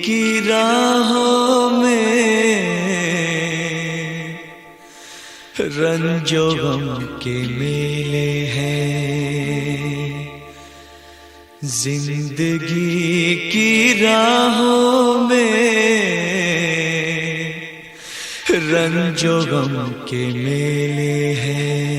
की राहों में रंजो गम के मेले हैं। जिंदगी की राहों में रंजो गम के मेले हैं।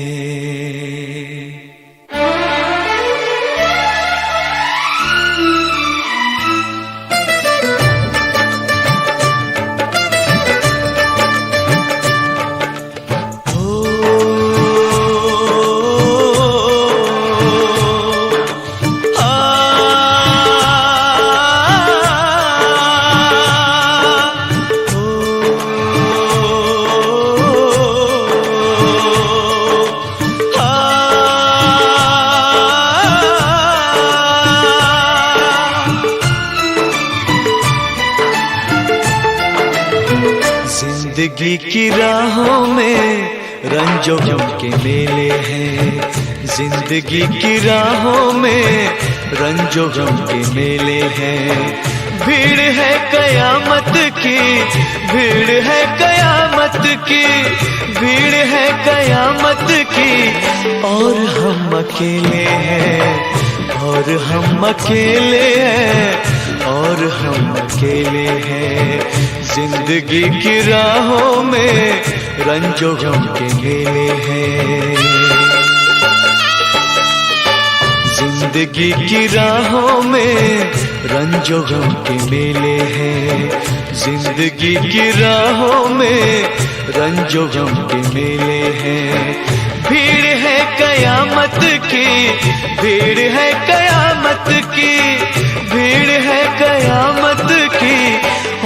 जिंदगी की राहों में रंजो गम के मेले हैं। जिंदगी की राहों में रंजो गम के मेले हैं। भीड़ है कयामत की, भीड़ है कयामत की, भीड़ है कयामत की, और हम अकेले हैं, और हम अकेले हैं, और हम अकेले हैं। जिंदगी की राहों में रंजो गम के मेले हैं। जिंदगी की राहों में रंजो गम के मेले हैं। जिंदगी की राहों में रंजो गम के मेले हैं। भीड़ है कयामत की, भीड़ है कयामत की, भीड़ है कयामत की,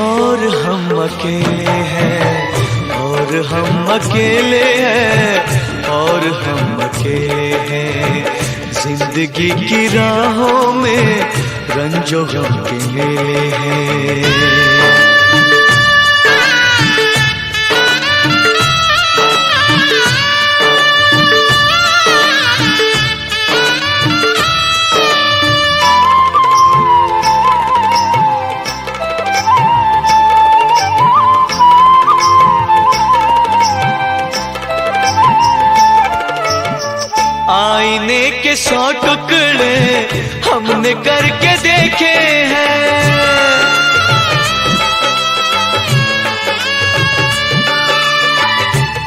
और हम अकेले हैं, और हम अकेले हैं, और हम अकेले हैं। जिंदगी की राहों में रंजो गम के मेले हैं। आईने के 100 टुकड़े हमने करके देखे हैं।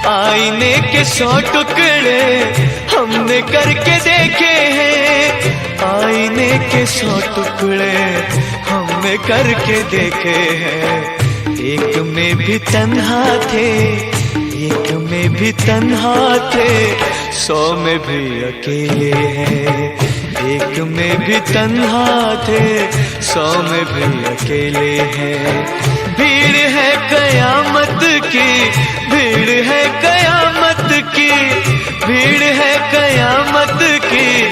आईने के 100 टुकड़े हमने करके देखे हैं। आईने के 100 टुकड़े हमने करके देखे हैं। एक में भी तन्हा थे, एक में भी तन्हा थे, 100 में भी अकेले हैं। एक में भी तन्हा थे, 100 में भी अकेले हैं। भीड़ है कयामत की, भीड़ है कयामत की, भीड़ है कयामत की,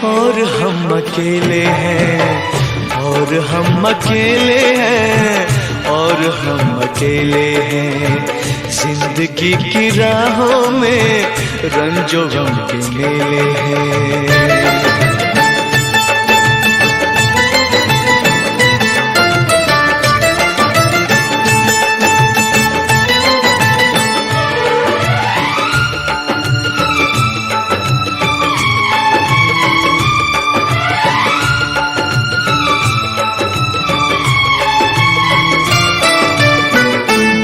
और हम अकेले हैं, और हम अकेले हैं, और हम अकेले हैं। जिंदगी की राहों में रंजो गम के मेले हैं।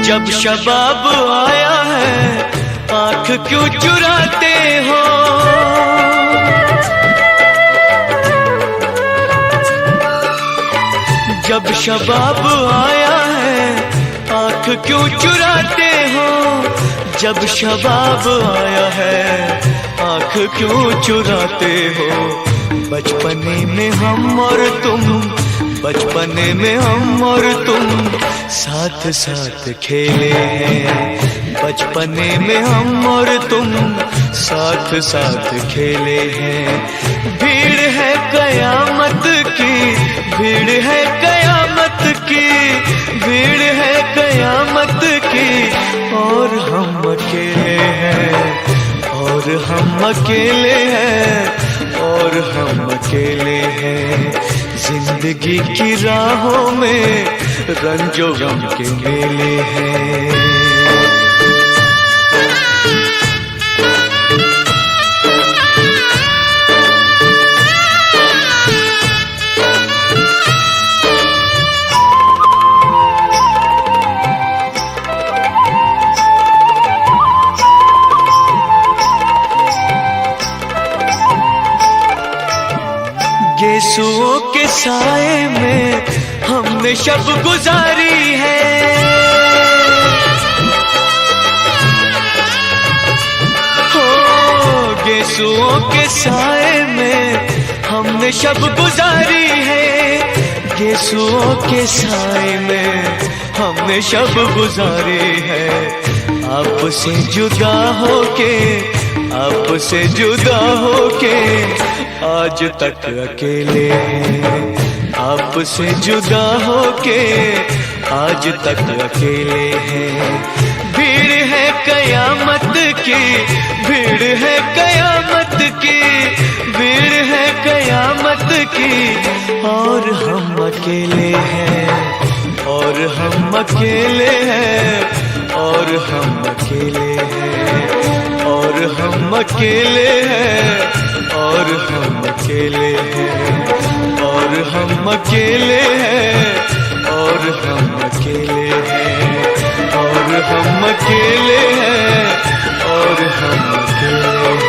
जब शबाब आया है आँख क्यों चुराते हो। जब शबाब आया है आँख क्यों चुराते हो। जब शबाब आया है आँख क्यों चुराते हो। बचपने में हम और तुम, बचपने में हम और तुम साथ साथ खेले हैं। बचपने में हम और तुम साथ साथ खेले हैं। भीड़ है कयामत की, भीड़ है कयामत की, भीड़ है कयामत की, और हम अकेले हैं, और हम अकेले हैं, और हम अकेले हैं। जिंदगी की राहों में रंजो गम के मेले हैं। यीशुओं के साए में हमने शब गुजारी है। हो यीशुओं के साए में हमने शब गुजारी है। यीशुओं के साए में हमने शब गुजारी है। आपसे जुदा होके, आपसे जुदा होके आज तक अकेले हैं। आपसे जुदा होके आज तक अकेले हैं। भीड़ है कयामत की, भीड़ है कयामत की, भीड़ है कयामत की, और हम अकेले हैं, और हम अकेले हैं, और हम अकेले हैं, और हम अकेले हैं, और हम अकेले हैं, और हम अकेले हैं, और हम अकेले हैं, और हम अकेले हैं, और हम अकेले हैं।